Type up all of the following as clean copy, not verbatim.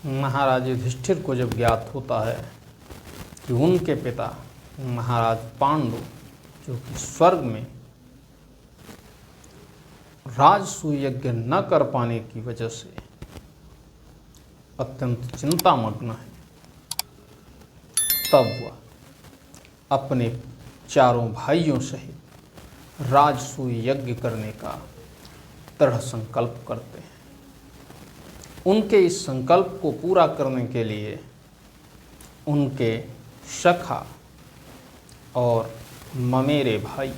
महाराज युधिष्ठिर को जब ज्ञात होता है कि उनके पिता महाराज पांडु जो कि स्वर्ग में राजसूय यज्ञ न कर पाने की वजह से अत्यंत चिंतामग्न है, तब वह अपने चारों भाइयों सहित राजसूय यज्ञ करने का दृढ़ संकल्प करते हैं। उनके इस संकल्प को पूरा करने के लिए उनके सखा और ममेरे भाई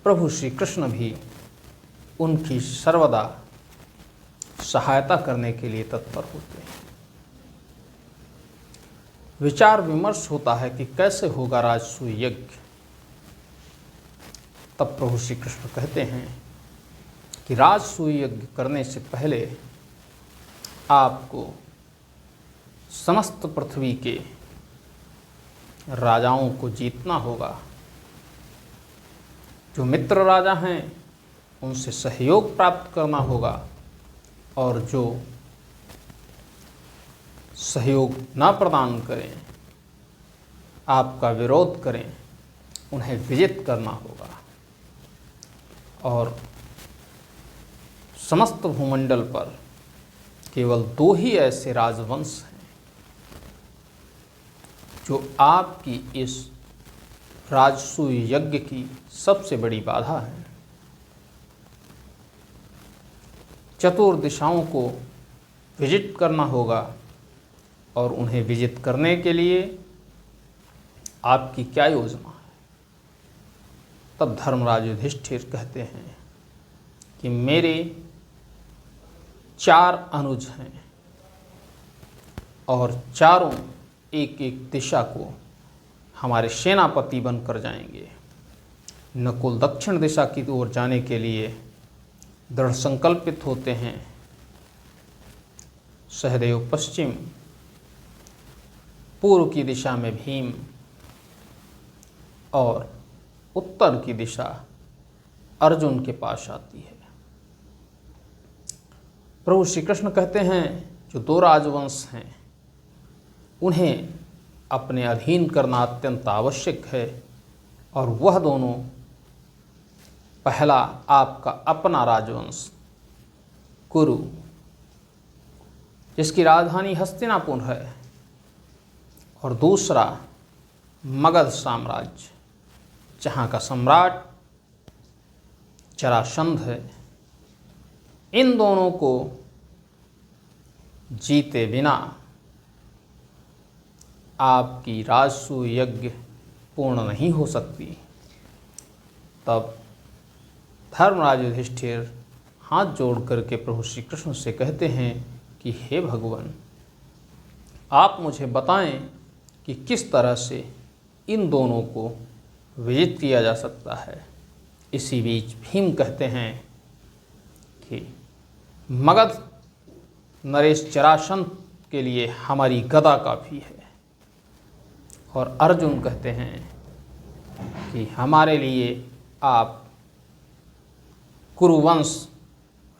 प्रभु श्री कृष्ण भी उनकी सर्वदा सहायता करने के लिए तत्पर होते हैं। विचार विमर्श होता है कि कैसे होगा राजसूय यज्ञ। तब प्रभु श्री कृष्ण कहते हैं कि राजसूय यज्ञ करने से पहले आपको समस्त पृथ्वी के राजाओं को जीतना होगा। जो मित्र राजा हैं उनसे सहयोग प्राप्त करना होगा और जो सहयोग न प्रदान करें, आपका विरोध करें, उन्हें विजित करना होगा। और समस्त भूमंडल पर केवल 2 ही ऐसे राजवंश हैं जो आपकी इस राजसूय यज्ञ की सबसे बड़ी बाधा है। चतुर दिशाओं को विजिट करना होगा और उन्हें विजित करने के लिए आपकी क्या योजना है। तब धर्मराज युधिष्ठिर कहते हैं कि मेरे 4 अनुज हैं और चारों एक एक दिशा को हमारे सेनापति बनकर जाएंगे। नकुल दक्षिण दिशा की ओर जाने के लिए दृढ़ संकल्पित होते हैं। सहदेव पश्चिम, पूर्व की दिशा में भीम और उत्तर की दिशा अर्जुन के पास आती है। प्रभु श्री कृष्ण कहते हैं जो 2 राजवंश हैं उन्हें अपने अधीन करना अत्यंत आवश्यक है और वह दोनों, पहला आपका अपना राजवंश कुरु जिसकी राजधानी हस्तिनापुर है और दूसरा मगध साम्राज्य जहाँ का सम्राट जरासंध है। इन दोनों को जीते बिना आपकी राजसूय यज्ञ पूर्ण नहीं हो सकती। तब धर्मराज युधिष्ठिर हाथ जोड़ करके प्रभु श्री कृष्ण से कहते हैं कि हे भगवान, आप मुझे बताएं कि किस तरह से इन दोनों को विजित किया जा सकता है। इसी बीच भीम कहते हैं कि मगध नरेश जरासंध के लिए हमारी गदा काफ़ी है। और अर्जुन कहते हैं कि हमारे लिए आप कुरुवंश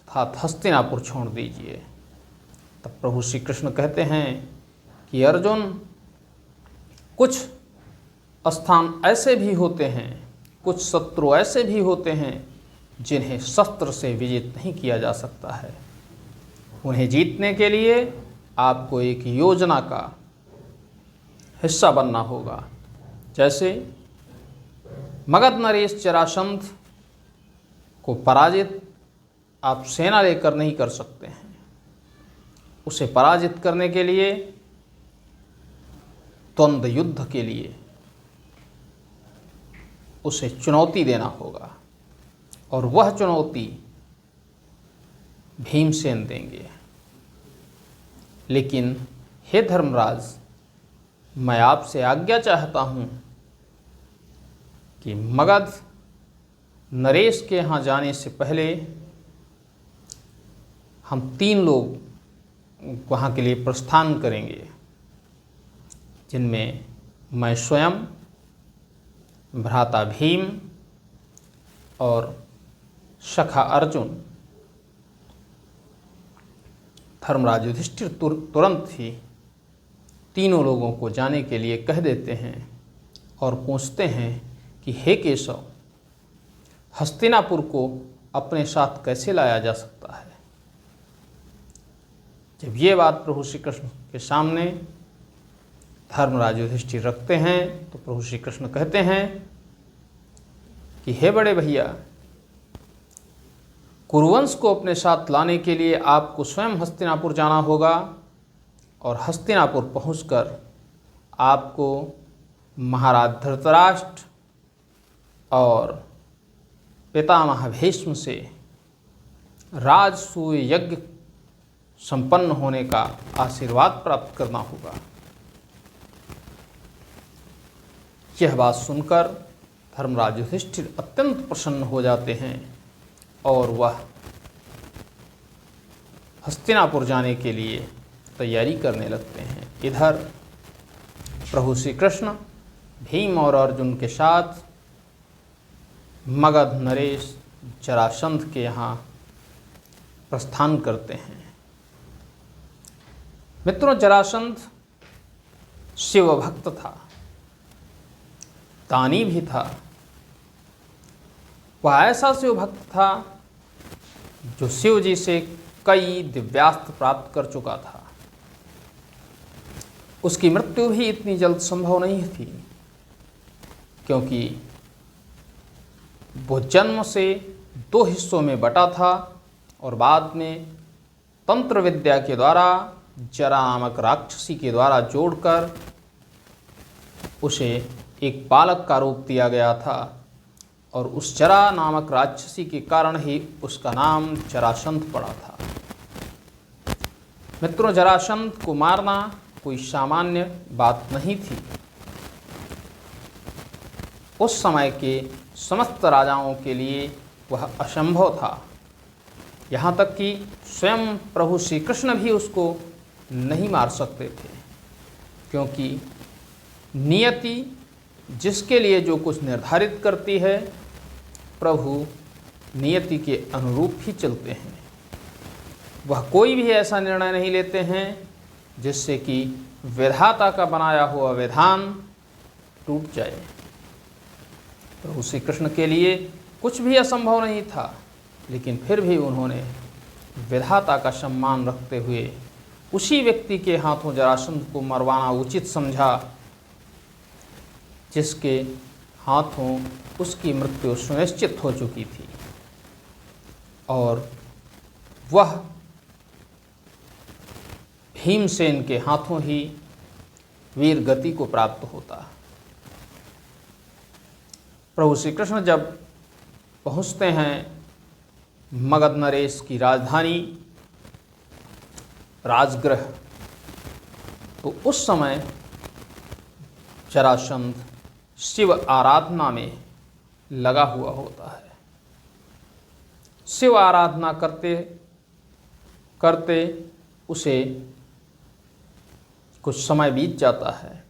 अर्थात हस्तिनापुर छोड़ दीजिए। तब प्रभु श्री कृष्ण कहते हैं कि अर्जुन, कुछ स्थान ऐसे भी होते हैं, कुछ शत्रु ऐसे भी होते हैं जिन्हें शस्त्र से विजित नहीं किया जा सकता है। उन्हें जीतने के लिए आपको एक योजना का हिस्सा बनना होगा। जैसे मगध नरेश जरासंध को पराजित आप सेना लेकर नहीं कर सकते हैं। उसे पराजित करने के लिए, द्वंद्व युद्ध के लिए उसे चुनौती देना होगा और वह चुनौती भीमसेन देंगे। लेकिन हे धर्मराज, मैं आपसे आज्ञा चाहता हूँ कि मगध नरेश के यहाँ जाने से पहले हम 3 लोग वहाँ के लिए प्रस्थान करेंगे, जिनमें मैं स्वयं, भ्राता भीम और सखा अर्जुन धर्मराज युधिष्ठिर तुरंत ही तीनों लोगों को जाने के लिए कह देते हैं और पूछते हैं कि हे केशव, हस्तिनापुर को अपने साथ कैसे लाया जा सकता है। जब ये बात प्रभु श्री कृष्ण के सामने धर्मराज युधिष्ठिर रखते हैं तो प्रभु श्री कृष्ण कहते हैं कि हे बड़े भैया, कुरुवंश को अपने साथ लाने के लिए आपको स्वयं हस्तिनापुर जाना होगा और हस्तिनापुर पहुंचकर आपको महाराज धृतराष्ट्र और पितामह भीष्म से राजसूय यज्ञ संपन्न होने का आशीर्वाद प्राप्त करना होगा। यह बात सुनकर धर्मराज युधिष्ठिर अत्यंत प्रसन्न हो जाते हैं और वह हस्तिनापुर जाने के लिए तैयारी करने लगते हैं। इधर प्रभु श्री कृष्ण भीम और अर्जुन के साथ मगध नरेश जरासंध के यहाँ प्रस्थान करते हैं। मित्रों, जरासंध शिव भक्त था, दानी भी था। वह ऐसा शिव भक्त था जो शिव जी से कई दिव्यास्त्र प्राप्त कर चुका था। उसकी मृत्यु भी इतनी जल्द संभव नहीं थी, क्योंकि वो जन्म से 2 हिस्सों में बटा था और बाद में तंत्र विद्या के द्वारा जरा नामक राक्षसी के द्वारा जोड़कर उसे एक बालक का रूप दिया गया था और उस जरा नामक राक्षसी के कारण ही उसका नाम जरासंध पड़ा था। मित्रों, जरासंध को मारना कोई सामान्य बात नहीं थी। उस समय के समस्त राजाओं के लिए वह असंभव था। यहाँ तक कि स्वयं प्रभु श्री कृष्ण भी उसको नहीं मार सकते थे, क्योंकि नियति जिसके लिए जो कुछ निर्धारित करती है, प्रभु नियति के अनुरूप ही चलते हैं। वह कोई भी ऐसा निर्णय नहीं लेते हैं जिससे कि विधाता का बनाया हुआ विधान टूट जाए। प्रभु श्री कृष्ण के लिए कुछ भी असंभव नहीं था, लेकिन फिर भी उन्होंने विधाता का सम्मान रखते हुए उसी व्यक्ति के हाथों जरासंध को मरवाना उचित समझा जिसके हाथों उसकी मृत्यु सुनिश्चित हो चुकी थी, और वह भीमसेन के हाथों ही वीर गति को प्राप्त होता। प्रभु श्री कृष्ण जब पहुँचते हैं मगध नरेश की राजधानी राजगृह, तो उस समय जरासंध शिव आराधना में लगा हुआ होता है। शिव आराधना करते करते उसे कुछ समय बीत जाता है।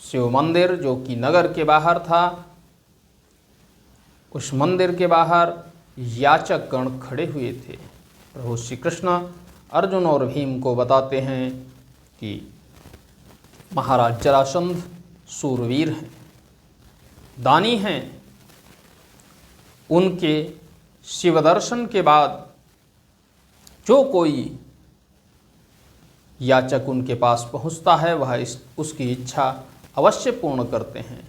शिव मंदिर जो कि नगर के बाहर था, उस मंदिर के बाहर याचक गण खड़े हुए थे। प्रभु श्री कृष्ण अर्जुन और भीम को बताते हैं कि महाराज जरासंध सूरवीर हैं, दानी हैं। उनके शिव दर्शन के बाद जो कोई याचक उनके पास पहुंचता है, वह उसकी इच्छा अवश्य पूर्ण करते हैं,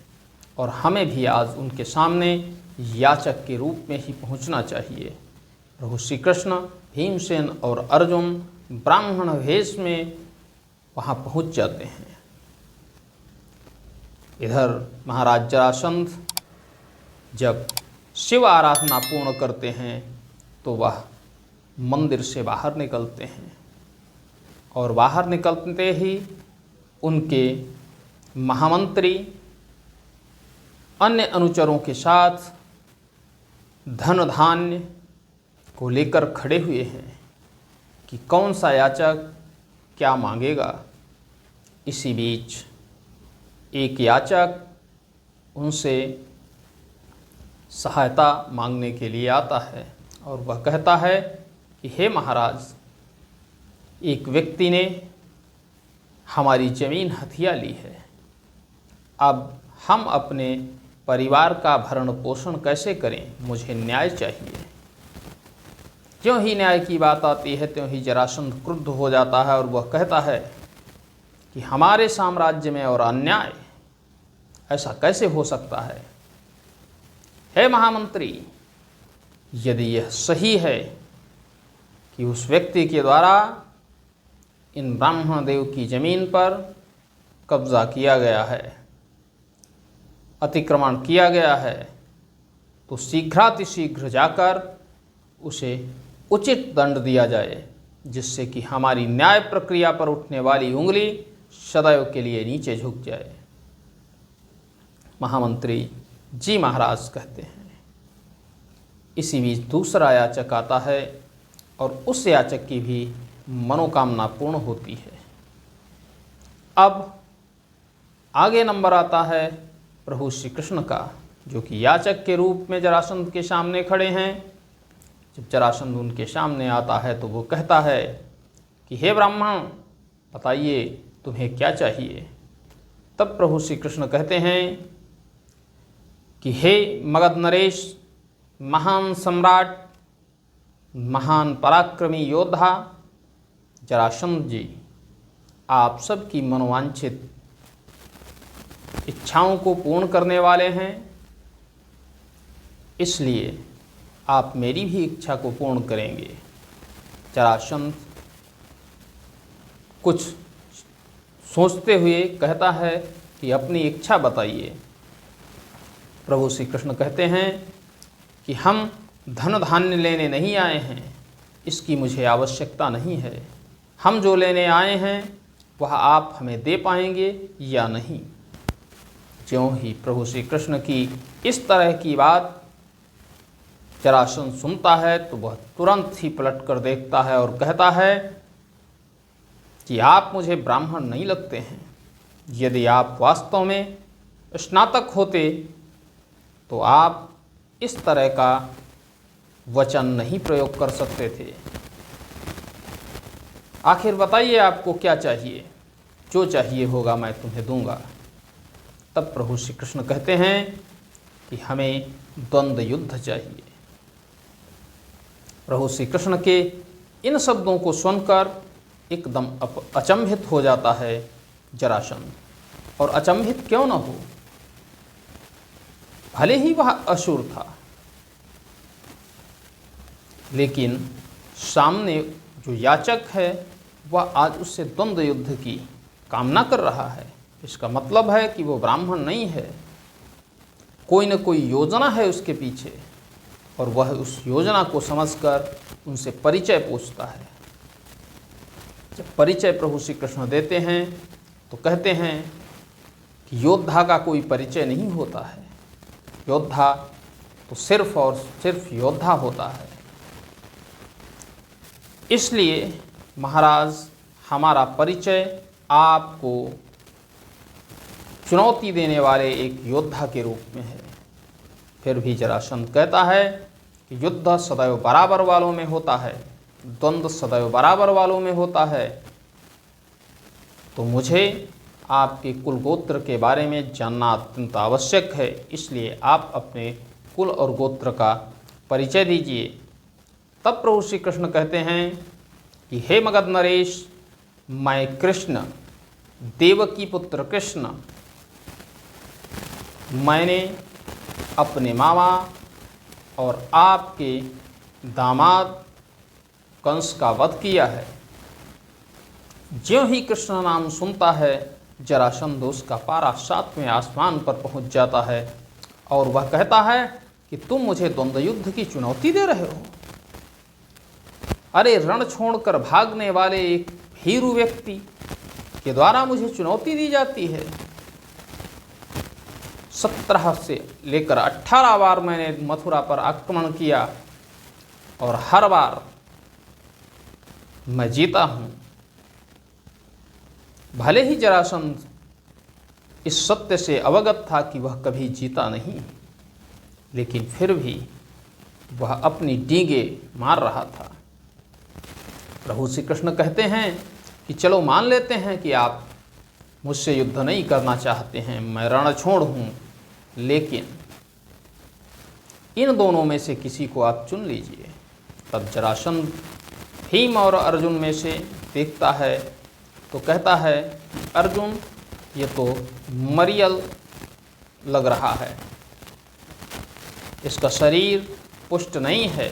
और हमें भी आज उनके सामने याचक के रूप में ही पहुंचना चाहिए। प्रभु श्री कृष्ण, भीमसेन और अर्जुन ब्राह्मण वेश में वहाँ पहुँच जाते हैं। इधर महाराज जरासंध जब शिव आराधना पूर्ण करते हैं तो वह मंदिर से बाहर निकलते हैं, और बाहर निकलते ही उनके महामंत्री अन्य अनुचरों के साथ धन धान्य को लेकर खड़े हुए हैं कि कौन सा याचक क्या मांगेगा। इसी बीच एक याचक उनसे सहायता मांगने के लिए आता है और वह कहता है कि हे महाराज, एक व्यक्ति ने हमारी ज़मीन हथिया ली है, अब हम अपने परिवार का भरण पोषण कैसे करें? मुझे न्याय चाहिए। ज्यों ही न्याय की बात आती है त्यों ही जरासंध क्रुद्ध हो जाता है और वह कहता है कि हमारे साम्राज्य में और अन्याय, ऐसा कैसे हो सकता है? हे महामंत्री, यदि यह सही है कि उस व्यक्ति के द्वारा इन ब्राह्मण देव की जमीन पर कब्जा किया गया है, अतिक्रमण किया गया है, तो शीघ्रातिशीघ्र जाकर उसे उचित दंड दिया जाए, जिससे कि हमारी न्याय प्रक्रिया पर उठने वाली उंगली सदैव के लिए नीचे झुक जाए। महामंत्री जी महाराज कहते हैं। इसी बीच दूसरा याचक आता है और उस याचक की भी मनोकामना पूर्ण होती है। अब आगे नंबर आता है प्रभु श्री कृष्ण का, जो कि याचक के रूप में जरासंध के सामने खड़े हैं। जब जरासंध उनके सामने आता है तो वो कहता है कि हे ब्राह्मण, बताइए तुम्हें क्या चाहिए? तब प्रभु श्री कृष्ण कहते हैं कि हे मगध नरेश, महान सम्राट, महान पराक्रमी योद्धा जरासंध जी, आप सबकी मनोवांछित इच्छाओं को पूर्ण करने वाले हैं, इसलिए आप मेरी भी इच्छा को पूर्ण करेंगे। जरासंध कुछ सोचते हुए कहता है कि अपनी इच्छा बताइए। प्रभु श्री कृष्ण कहते हैं कि हम धन धान्य लेने नहीं आए हैं, इसकी मुझे आवश्यकता नहीं है। हम जो लेने आए हैं वह आप हमें दे पाएंगे या नहीं? ज्यों ही प्रभु श्री कृष्ण की इस तरह की बात जरासंध सुनता है तो वह तुरंत ही पलट कर देखता है और कहता है कि आप मुझे ब्राह्मण नहीं लगते हैं। यदि आप वास्तव में स्नातक होते तो आप इस तरह का वचन नहीं प्रयोग कर सकते थे। आखिर बताइए आपको क्या चाहिए? जो चाहिए होगा मैं तुम्हें दूंगा। तब प्रभु श्री कृष्ण कहते हैं कि हमें द्वंद्व युद्ध चाहिए। प्रभु श्री कृष्ण के इन शब्दों को सुनकर एकदम अचंभित हो जाता है जरासंध। और अचंभित क्यों न हो, भले ही वह असुर था, लेकिन सामने जो याचक है वह आज उससे द्वंद्व युद्ध की कामना कर रहा है। इसका मतलब है कि वो ब्राह्मण नहीं है, कोई न कोई योजना है उसके पीछे, और वह उस योजना को समझकर उनसे परिचय पूछता है। जब परिचय प्रभु श्री कृष्ण देते हैं तो कहते हैं कि योद्धा का कोई परिचय नहीं होता है, योद्धा तो सिर्फ और सिर्फ योद्धा होता है। इसलिए महाराज, हमारा परिचय आपको चुनौती देने वाले एक योद्धा के रूप में है। फिर भी जरासंध कहता है कि युद्ध सदैव बराबर वालों में होता है, द्वंद्व सदैव बराबर वालों में होता है, तो मुझे आपके कुल गोत्र के बारे में जानना अत्यंत आवश्यक है। इसलिए आप अपने कुल और गोत्र का परिचय दीजिए। तब प्रभु श्री कृष्ण कहते हैं कि हे मगध नरेश, मैं कृष्ण, देवकी पुत्र कृष्ण, मैंने अपने मामा और आपके दामाद कंस का वध किया है। ज्यों ही कृष्ण नाम सुनता है जरासंध उसका पारा 7वें आसमान पर पहुंच जाता है और वह कहता है कि तुम मुझे द्वंद्व युद्ध की चुनौती दे रहे हो? अरे, रण छोड़कर भागने वाले एक भीरू व्यक्ति के द्वारा मुझे चुनौती दी जाती है। 17 से लेकर 18 बार मैंने मथुरा पर आक्रमण किया और हर बार मैं जीता हूँ। भले ही जरासंध इस सत्य से अवगत था कि वह कभी जीता नहीं, लेकिन फिर भी वह अपनी डींगे मार रहा था। प्रभु श्री कृष्ण कहते हैं कि चलो मान लेते हैं कि आप मुझसे युद्ध नहीं करना चाहते हैं, मैं रणछोड़ हूँ, लेकिन इन दोनों में से किसी को आप चुन लीजिए। तब जरासंध भीम और अर्जुन में से देखता है तो कहता है, अर्जुन ये तो मरियल लग रहा है, इसका शरीर पुष्ट नहीं है,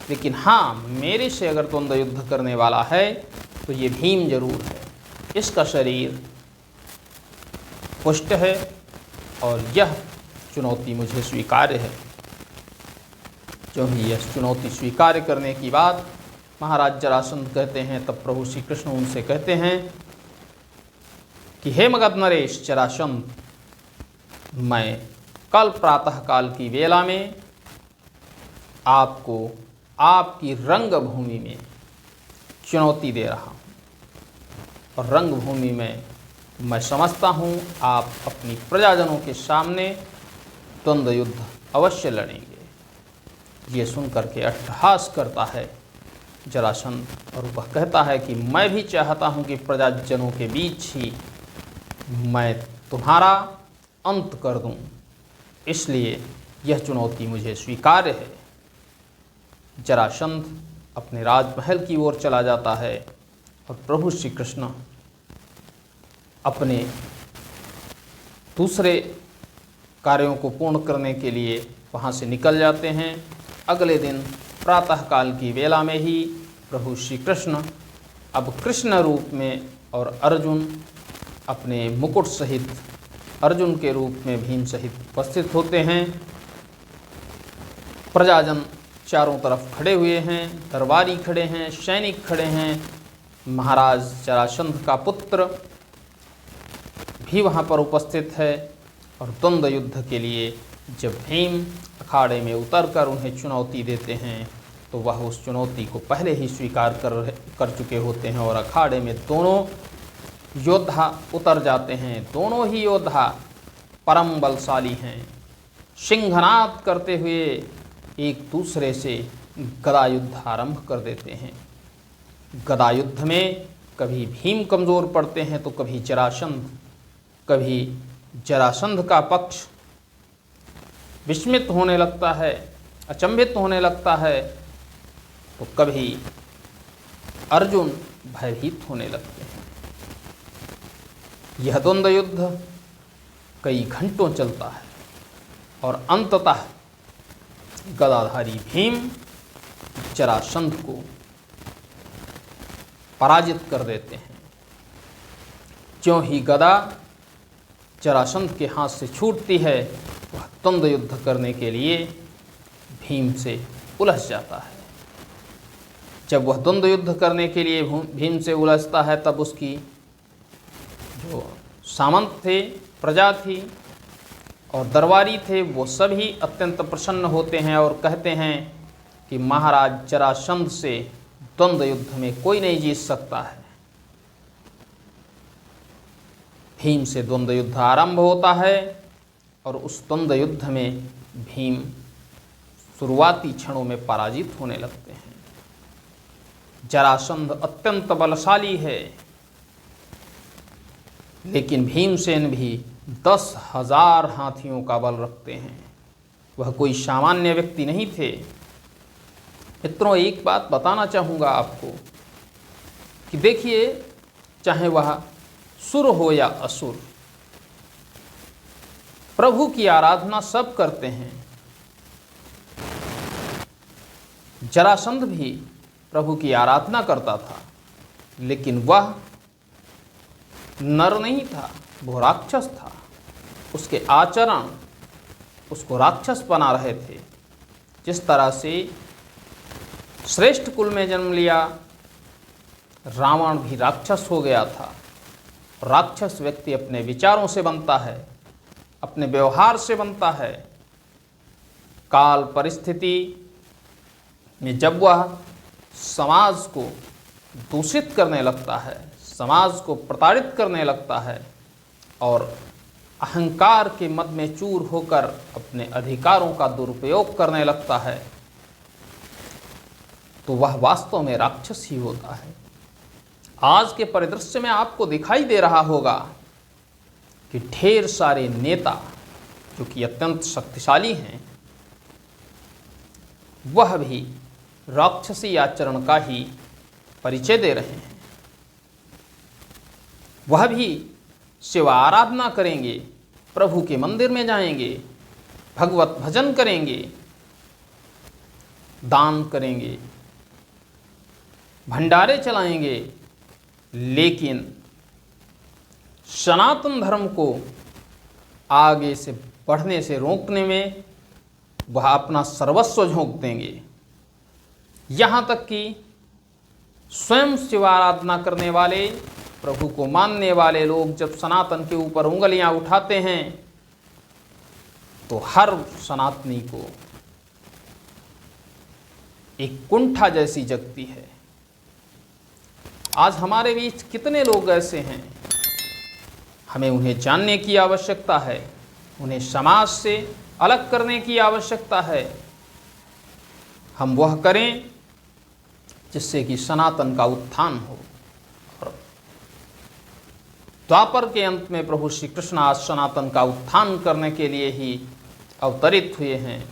लेकिन हाँ मेरे से अगर द्वंद्व युद्ध करने वाला है तो ये भीम जरूर है। इसका शरीर पुष्ट है और यह चुनौती मुझे स्वीकार्य है। जो ही यह चुनौती स्वीकार करने की बात महाराज जरासंध कहते हैं, तब प्रभु श्री कृष्ण उनसे कहते हैं कि हे मगध नरेश जरासंध, मैं कल प्रातः काल की वेला में आपको आपकी रंगभूमि में चुनौती दे रहा हूँ, और रंगभूमि में मैं समझता हूँ आप अपनी प्रजाजनों के सामने द्वंद्व युद्ध अवश्य लड़ेंगे। ये सुनकर के अट्टहास करता है जरासंध और वह कहता है कि मैं भी चाहता हूँ कि प्रजाजनों के बीच ही मैं तुम्हारा अंत कर दूँ, इसलिए यह चुनौती मुझे स्वीकार्य है। जरासंध अपने राजमहल की ओर चला जाता है और प्रभु श्री कृष्ण अपने दूसरे कार्यों को पूर्ण करने के लिए वहाँ से निकल जाते हैं। अगले दिन प्रातःकाल की वेला में ही प्रभु श्री कृष्ण अब कृष्ण रूप में और अर्जुन अपने मुकुट सहित अर्जुन के रूप में भीम सहित उपस्थित होते हैं। प्रजाजन चारों तरफ खड़े हुए हैं, दरबारी खड़े हैं, सैनिक खड़े हैं, महाराज जरासंध का पुत्र भी वहाँ पर उपस्थित है। और द्वंद्व युद्ध के लिए जब भीम अखाड़े में उतरकर उन्हें चुनौती देते हैं तो वह उस चुनौती को पहले ही स्वीकार कर चुके होते हैं और अखाड़े में दोनों योद्धा उतर जाते हैं। दोनों ही योद्धा परम बलशाली हैं, सिंहनाद करते हुए एक दूसरे से गदा युद्ध आरंभ कर देते हैं। गदा युद्ध में कभी भीम कमज़ोर पड़ते हैं तो कभी जरासंध, कभी जरासंध का पक्ष विस्मित होने लगता है, अचंभित होने लगता है, तो कभी अर्जुन भयभीत होने लगते हैं। यह द्वंद्व युद्ध कई घंटों चलता है और अंततः गदाधारी भीम जरासंध को पराजित कर देते हैं। ज्यों ही गदा जरासंध के हाथ से छूटती है, वह द्वंद्व युद्ध करने के लिए भीम से उलझ जाता है। जब वह द्वंद्व युद्ध करने के लिए भीम से उलझता है, तब उसकी जो सामंत थे, प्रजा थी और दरबारी थे, वो सभी अत्यंत प्रसन्न होते हैं और कहते हैं कि महाराज जरासंध से द्वंद्व युद्ध में कोई नहीं जीत सकता है। भीम से द्वंद्व युद्ध आरंभ होता है और उस द्वंद्व युद्ध में भीम शुरुआती क्षणों में पराजित होने लगते हैं। जरासंध अत्यंत बलशाली है, लेकिन भीमसेन भी 10,000 हाथियों का बल रखते हैं। वह कोई सामान्य व्यक्ति नहीं थे। मित्रों, एक बात बताना चाहूँगा आपको कि देखिए, चाहे वह सुर हो या असुर, प्रभु की आराधना सब करते हैं। जरासंध भी प्रभु की आराधना करता था, लेकिन वह नर नहीं था, वो राक्षस था। उसके आचरण उसको राक्षस बना रहे थे। जिस तरह से श्रेष्ठ कुल में जन्म लिया रावण भी राक्षस हो गया था। राक्षस व्यक्ति अपने विचारों से बनता है, अपने व्यवहार से बनता है। काल परिस्थिति में जब वह समाज को दूषित करने लगता है, समाज को प्रताड़ित करने लगता है और अहंकार के मद में चूर होकर अपने अधिकारों का दुरुपयोग करने लगता है, तो वह वास्तव में राक्षस ही होता है। आज के परिदृश्य में आपको दिखाई दे रहा होगा कि ढेर सारे नेता जो कि अत्यंत शक्तिशाली हैं, वह भी राक्षसी आचरण का ही परिचय दे रहे हैं। वह भी शिव आराधना करेंगे, प्रभु के मंदिर में जाएंगे, भगवत भजन करेंगे, दान करेंगे, भंडारे चलाएंगे, लेकिन सनातन धर्म को आगे से बढ़ने से रोकने में वह अपना सर्वस्व झोंक देंगे। यहाँ तक कि स्वयं शिव आराधना करने वाले, प्रभु को मानने वाले लोग जब सनातन के ऊपर उंगलियां उठाते हैं तो हर सनातनी को एक कुंठा जैसी जगती है। आज हमारे बीच कितने लोग ऐसे हैं, हमें उन्हें जानने की आवश्यकता है, उन्हें समाज से अलग करने की आवश्यकता है। हम वह करें जिससे कि सनातन का उत्थान हो। और द्वापर के अंत में प्रभु श्री कृष्ण आज सनातन का उत्थान करने के लिए ही अवतरित हुए हैं।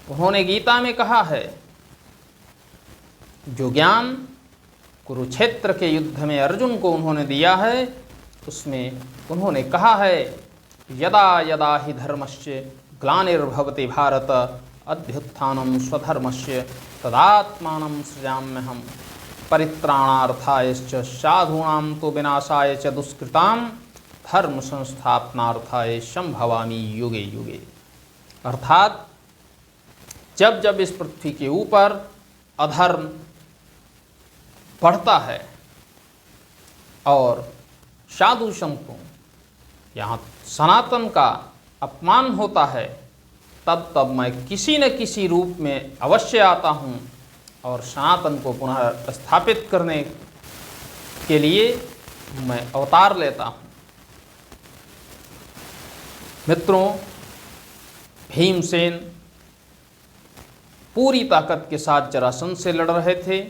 उन्होंने गीता में कहा है, जो ज्ञान कुरुक्षेत्र के युद्ध में अर्जुन को उन्होंने दिया है, उसमें उन्होंने कहा है, यदा यदा हि धर्मस्य ग्लानिर्भवति भारत अभ्युत्थानं स्वधर्मस्य तदात्मानं सृजाम्यहम् परित्राणार्थायश्च साधूनां तो विनाशाय च दुष्कृतां धर्म संस्थापनार्थाय संभवामि युगे युगे। अर्थात जब जब इस पृथ्वी के ऊपर अधर्म बढ़ता है और साधु संतों, यहाँ सनातन का अपमान होता है, तब तब मैं किसी न किसी रूप में अवश्य आता हूँ और सनातन को पुनः स्थापित करने के लिए मैं अवतार लेता हूँ। मित्रों, भीमसेन पूरी ताकत के साथ जरासंध से लड़ रहे थे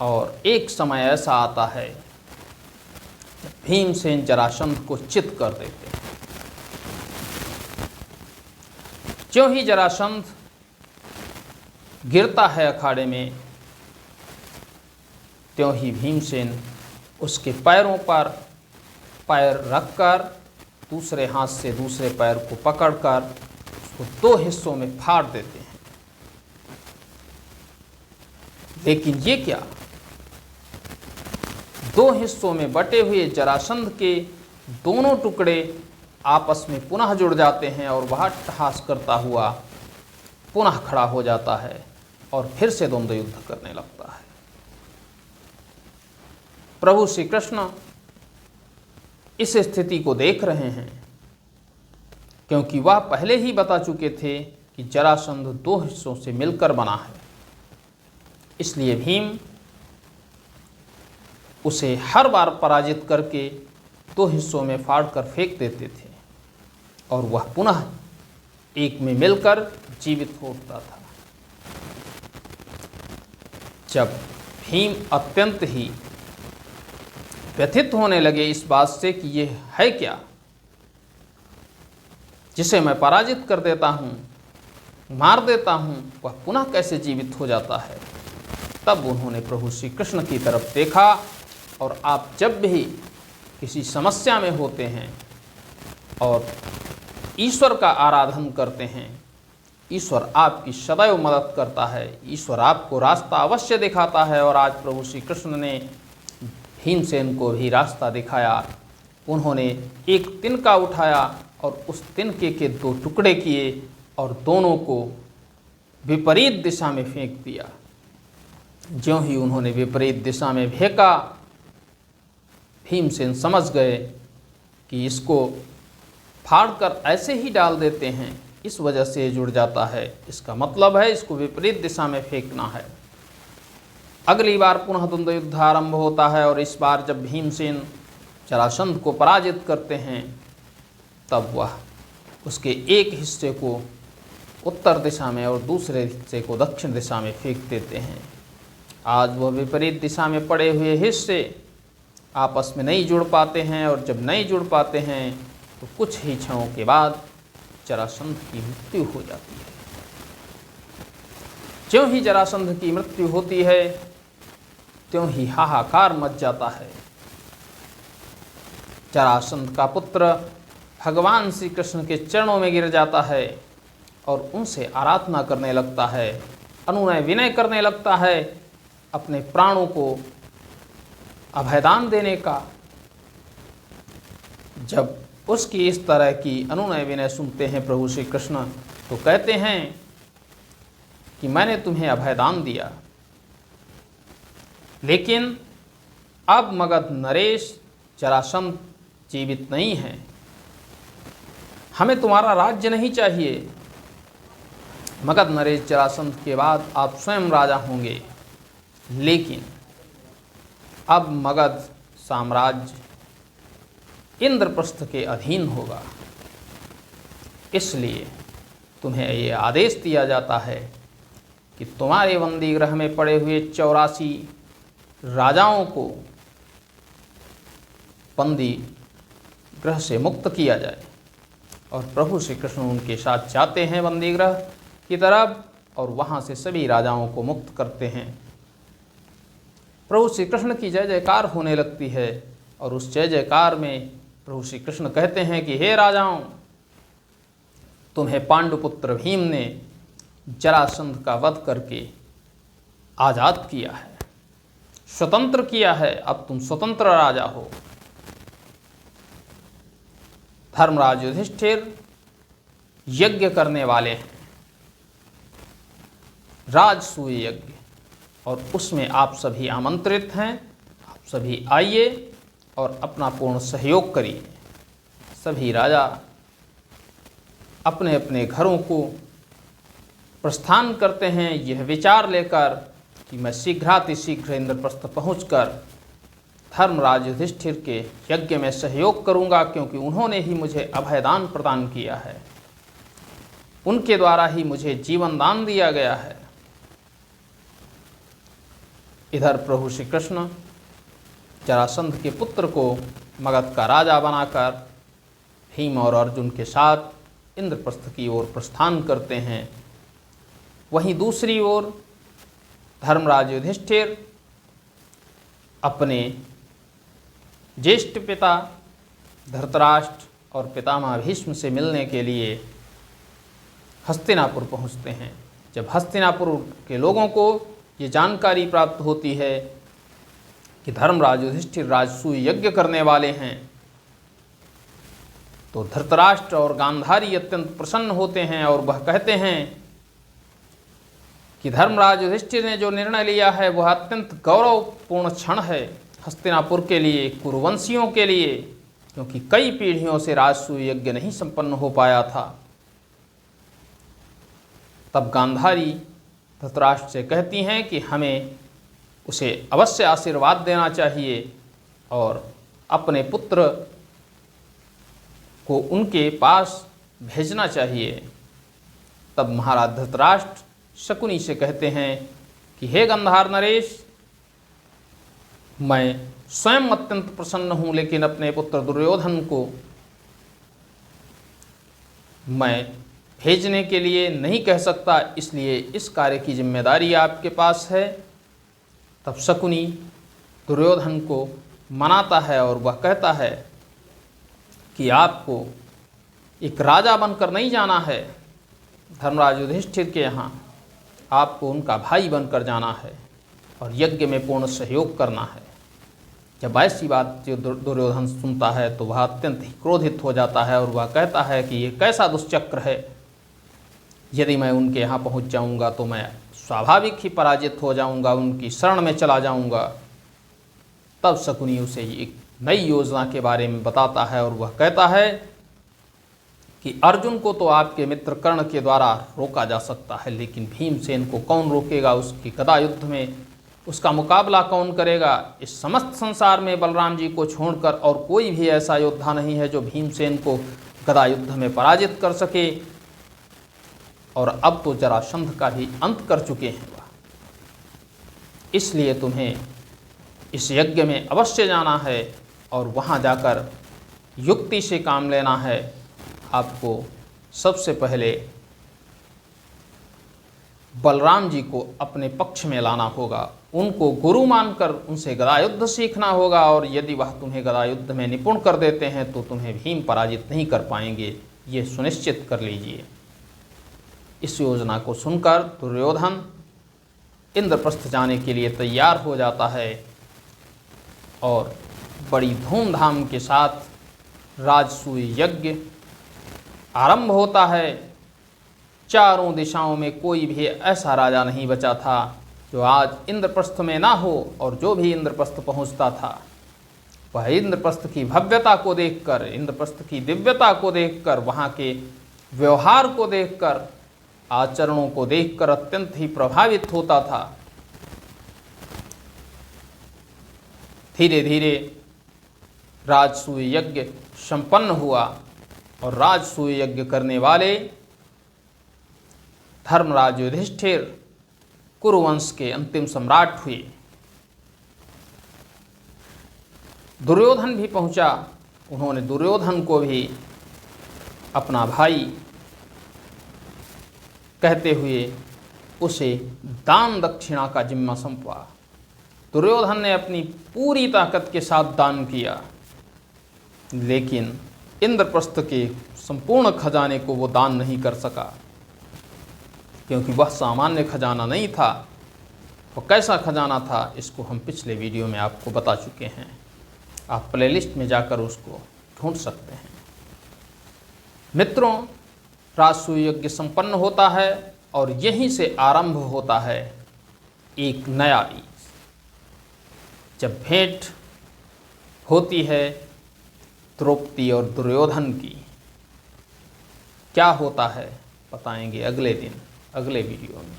और एक समय ऐसा आता है भीमसेन जरासंध को चित कर देते हैं। ज्यों ही जरासंध गिरता है अखाड़े में, त्यों ही भीमसेन उसके पैरों पर पैर रखकर दूसरे हाथ से दूसरे पैर को पकड़कर उसको दो हिस्सों में फाड़ देते हैं। लेकिन ये क्या, दो हिस्सों में बटे हुए जरासंध के दोनों टुकड़े आपस में पुनः जुड़ जाते हैं और वह अट्टहास करता हुआ पुनः खड़ा हो जाता है और फिर से द्वंद्व युद्ध करने लगता है। प्रभु श्री कृष्ण इस स्थिति को देख रहे हैं, क्योंकि वह पहले ही बता चुके थे कि जरासंध दो हिस्सों से मिलकर बना है। इसलिए भीम उसे हर बार पराजित करके दो हिस्सों में फाड़कर फेंक देते थे और वह पुनः एक में मिलकर जीवित हो उठता था। जब भीम अत्यंत ही व्यथित होने लगे इस बात से कि यह है क्या, जिसे मैं पराजित कर देता हूँ, मार देता हूँ, वह पुनः कैसे जीवित हो जाता है, तब उन्होंने प्रभु श्री कृष्ण की तरफ देखा। और आप जब भी किसी समस्या में होते हैं और ईश्वर का आराधन करते हैं, ईश्वर आपकी सदैव मदद करता है, ईश्वर आपको रास्ता अवश्य दिखाता है। और आज प्रभु श्री कृष्ण ने भीमसेन को भी रास्ता दिखाया। उन्होंने एक तिनका उठाया और उस तिनके के दो टुकड़े किए और दोनों को विपरीत दिशा में फेंक दिया। ज्यों ही उन्होंने विपरीत दिशा में फेंका, भीमसेन समझ गए कि इसको फाड़कर ऐसे ही डाल देते हैं, इस वजह से जुड़ जाता है, इसका मतलब है इसको विपरीत दिशा में फेंकना है। अगली बार पुनः द्वंद्व युद्ध आरंभ होता है और इस बार जब भीमसेन जरासंध को पराजित करते हैं, तब वह उसके एक हिस्से को उत्तर दिशा में और दूसरे हिस्से को दक्षिण दिशा में फेंक देते हैं। आज वह विपरीत दिशा में पड़े हुए हिस्से आपस में नहीं जुड़ पाते हैं, और जब नहीं जुड़ पाते हैं तो कुछ ही क्षणों के बाद जरासंध की मृत्यु हो जाती है। ज्यों ही जरासंध की मृत्यु होती है त्यों ही हाहाकार मच जाता है। जरासंध का पुत्र भगवान श्री कृष्ण के चरणों में गिर जाता है और उनसे आराधना करने लगता है, अनुनय विनय करने लगता है अपने प्राणों को अभयदान देने का। जब उसकी इस तरह की अनुनय विनय सुनते हैं प्रभु श्री कृष्ण तो कहते हैं कि मैंने तुम्हें अभयदान दिया, लेकिन अब मगध नरेश जरासंध जीवित नहीं है, हमें तुम्हारा राज्य नहीं चाहिए। मगध नरेश जरासंध के बाद आप स्वयं राजा होंगे, लेकिन अब मगध साम्राज्य इंद्रप्रस्थ के अधीन होगा। इसलिए तुम्हें ये आदेश दिया जाता है कि तुम्हारे बंदी गृह में पड़े हुए 84 राजाओं को बंदी गृह से मुक्त किया जाए। और प्रभु श्री कृष्ण उनके साथ जाते हैं बंदी गृह की तरफ और वहाँ से सभी राजाओं को मुक्त करते हैं। प्रभु श्री कृष्ण की जय जयकार होने लगती है और उस जय जयकार में प्रभु श्री कृष्ण कहते हैं कि हे राजाओं, तुम्हें पांडुपुत्र भीम ने जरासंध का वध करके आज़ाद किया है, स्वतंत्र किया है, अब तुम स्वतंत्र राजा हो। धर्मराज युधिष्ठिर यज्ञ करने वाले हैं, राजसूय यज्ञ, और उसमें आप सभी आमंत्रित हैं। आप सभी आइए और अपना पूर्ण सहयोग करिए। सभी राजा अपने अपने घरों को प्रस्थान करते हैं यह विचार लेकर कि मैं शीघ्रातिशीघ्र इंद्रप्रस्थ पहुंचकर धर्मराज युधिष्ठिर के यज्ञ में सहयोग करूंगा, क्योंकि उन्होंने ही मुझे अभयदान प्रदान किया है, उनके द्वारा ही मुझे जीवन दान दिया गया है। इधर प्रभु श्री कृष्ण जरासंध के पुत्र को मगध का राजा बनाकर भीम और अर्जुन के साथ इंद्रप्रस्थ की ओर प्रस्थान करते हैं। वहीं दूसरी ओर धर्मराज युधिष्ठिर अपने ज्येष्ठ पिता धृतराष्ट्र और पितामह भीष्म से मिलने के लिए हस्तिनापुर पहुंचते हैं। जब हस्तिनापुर के लोगों को ये जानकारी प्राप्त होती है कि धर्मराज युधिष्ठिर राजसूय यज्ञ करने वाले हैं, तो धृतराष्ट्र और गांधारी अत्यंत प्रसन्न होते हैं और वह कहते हैं कि धर्मराज युधिष्ठिर ने जो निर्णय लिया है वह अत्यंत गौरवपूर्ण क्षण है हस्तिनापुर के लिए, कुरुवंशियों के लिए, क्योंकि कई पीढ़ियों से राजसूय यज्ञ नहीं संपन्न हो पाया था। तब गांधारी धृतराष्ट्र से कहती हैं कि हमें उसे अवश्य आशीर्वाद देना चाहिए और अपने पुत्र को उनके पास भेजना चाहिए। तब महाराज धृतराष्ट्र शकुनी से कहते हैं कि हे गंधार नरेश, मैं स्वयं अत्यंत प्रसन्न हूँ, लेकिन अपने पुत्र दुर्योधन को मैं भेजने के लिए नहीं कह सकता, इसलिए इस कार्य की जिम्मेदारी आपके पास है। तब शकुनी दुर्योधन को मनाता है और वह कहता है कि आपको एक राजा बनकर नहीं जाना है धर्मराज युधिष्ठिर के यहाँ, आपको उनका भाई बनकर जाना है और यज्ञ में पूर्ण सहयोग करना है। जब ऐसी बात जो दुर्योधन सुनता है तो वह अत्यंत ही क्रोधित हो जाता है और वह कहता है कि ये कैसा दुष्चक्र है, यदि मैं उनके यहाँ पहुँच जाऊँगा तो मैं स्वाभाविक ही पराजित हो जाऊँगा, उनकी शरण में चला जाऊँगा। तब शकुनी उसे एक नई योजना के बारे में बताता है और वह कहता है कि अर्जुन को तो आपके मित्र कर्ण के द्वारा रोका जा सकता है, लेकिन भीमसेन को कौन रोकेगा, उसकी गदा युद्ध में उसका मुकाबला कौन करेगा। इस समस्त संसार में बलराम जी को छोड़कर और कोई भी ऐसा योद्धा नहीं है जो भीमसेन को गदा युद्ध में पराजित कर सके। और अब तो जरासंध का भी अंत कर चुके हैं वह। इसलिए तुम्हें इस यज्ञ में अवश्य जाना है और वहाँ जाकर युक्ति से काम लेना है। आपको सबसे पहले बलराम जी को अपने पक्ष में लाना होगा, उनको गुरु मानकर उनसे गदा युद्ध सीखना होगा, और यदि वह तुम्हें गदा युद्ध में निपुण कर देते हैं तो तुम्हें भीम पराजित नहीं कर पाएंगे, ये सुनिश्चित कर लीजिए। इस योजना को सुनकर दुर्योधन इंद्रप्रस्थ जाने के लिए तैयार हो जाता है और बड़ी धूमधाम के साथ राजसूय यज्ञ आरंभ होता है। चारों दिशाओं में कोई भी ऐसा राजा नहीं बचा था जो आज इंद्रप्रस्थ में ना हो, और जो भी इंद्रप्रस्थ पहुंचता था वह इंद्रप्रस्थ की भव्यता को देखकर, इंद्रप्रस्थ की दिव्यता को देखकर, वहाँ के व्यवहार को देखकर, आचरणों को देखकर अत्यंत ही प्रभावित होता था। धीरे धीरे राजसूय यज्ञ संपन्न हुआ और राजसूय यज्ञ करने वाले धर्मराज युधिष्ठिर कुरुवंश के अंतिम सम्राट हुए। दुर्योधन भी पहुंचा। उन्होंने दुर्योधन को भी अपना भाई कहते हुए उसे दान दक्षिणा का जिम्मा सौंपा। दुर्योधन ने अपनी पूरी ताकत के साथ दान किया, लेकिन इंद्रप्रस्थ के संपूर्ण खजाने को वो दान नहीं कर सका, क्योंकि वह सामान्य खजाना नहीं था। वो कैसा खजाना था इसको हम पिछले वीडियो में आपको बता चुके हैं। आप प्लेलिस्ट में जाकर उसको ढूंढ सकते हैं। मित्रों, राजसूय यज्ञ संपन्न होता है और यहीं से आरंभ होता है एक नया बीज। जब भेंट होती है द्रौपदी और दुर्योधन की, क्या होता है बताएंगे अगले दिन, अगले वीडियो में।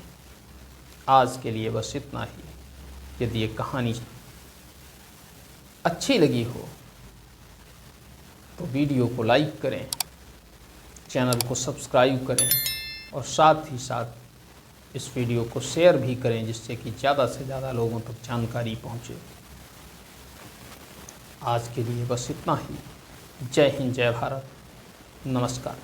आज के लिए बस इतना ही। यदि ये कहानी अच्छी लगी हो तो वीडियो को लाइक करें, चैनल को सब्सक्राइब करें और साथ ही साथ इस वीडियो को शेयर भी करें, जिससे कि ज़्यादा से ज़्यादा लोगों तक जानकारी पहुँचे। आज के लिए बस इतना ही। जय हिंद, जय भारत, नमस्कार।